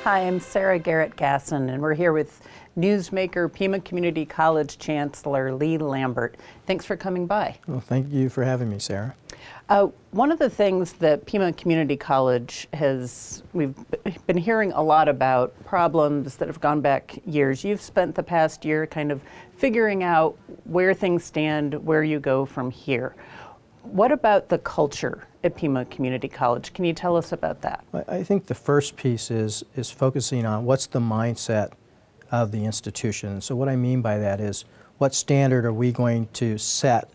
Hi, I'm Sarah Garrett-Gasson, and we're here with newsmaker, Pima Community College Chancellor Lee Lambert. Thanks for coming by. Well, thank you for having me, Sarah. One of the things that Pima Community College we've been hearing a lot about problems that have gone back years. You've spent the past year kind of figuring out where things stand, where you go from here. What about the culture at Pima Community College? Can you tell us about that? I think the first piece is focusing on what's the mindset of the institution. So what I mean by that is, what standard are we going to set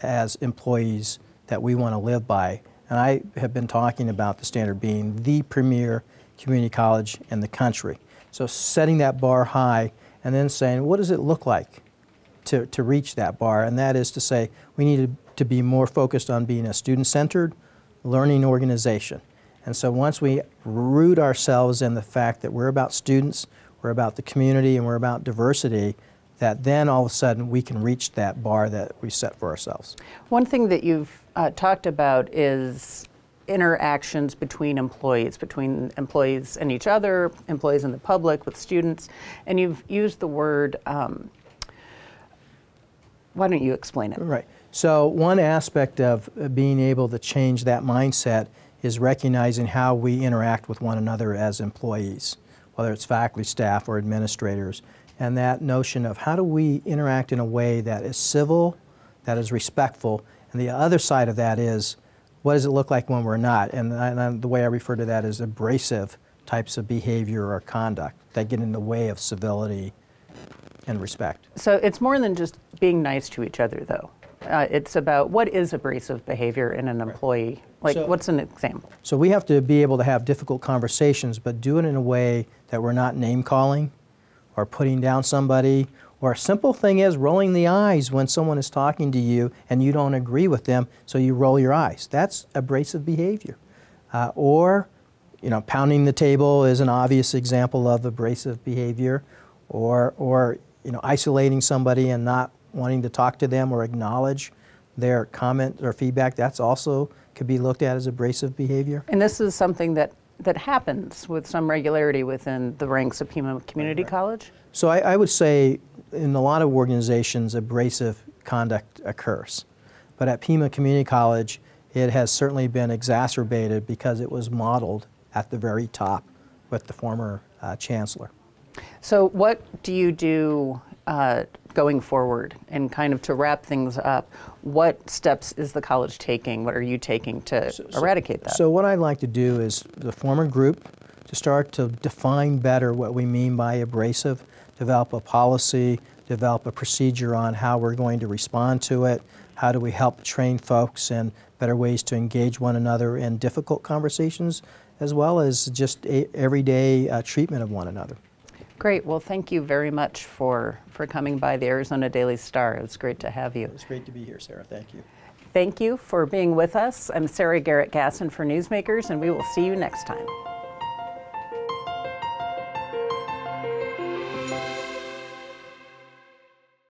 as employees that we want to live by? And I have been talking about the standard being the premier community college in the country. So setting that bar high and then saying, what does it look like to reach that bar? And that is to say, we need to be more focused on being a student-centered learning organization. And so once we root ourselves in the fact that we're about students, we're about the community, and we're about diversity, that then all of a sudden we can reach that bar that we set for ourselves. One thing that you've talked about is interactions between employees and each other, employees and the public, with students, and you've used the word, why don't you explain it? Right. So one aspect of being able to change that mindset is recognizing how we interact with one another as employees, whether it's faculty, staff, or administrators, and that notion of how do we interact in a way that is civil, that is respectful, and the other side of that is, what does it look like when we're not? And the way I refer to that is abrasive types of behavior or conduct that get in the way of civility and respect. So it's more than just being nice to each other, though. It's about what is abrasive behavior in an employee. Like, what's an example? So we have to be able to have difficult conversations, but do it in a way that we're not name-calling or putting down somebody, or a simple thing is rolling the eyes when someone is talking to you and you don't agree with them, so you roll your eyes. That's abrasive behavior. Or, pounding the table is an obvious example of abrasive behavior, or isolating somebody and not wanting to talk to them or acknowledge their comment or feedback. That's also could be looked at as abrasive behavior. And this is something that happens with some regularity within the ranks of Pima Community College? So I would say in a lot of organizations, abrasive conduct occurs. But at Pima Community College, it has certainly been exacerbated because it was modeled at the very top with the former Chancellor. So what do you do going forward? And kind of to wrap things up, what steps is the college taking? What are you taking to eradicate that? So what I'd like to do is the former group to start to define better what we mean by abrasive, develop a policy, develop a procedure on how we're going to respond to it, how do we help train folks in better ways to engage one another in difficult conversations, as well as just everyday treatment of one another. Great. Well, thank you very much for coming by the Arizona Daily Star. It was great to have you. It was great to be here, Sarah. Thank you. Thank you for being with us. I'm Sarah Garrett-Gasson for Newsmakers, and we will see you next time.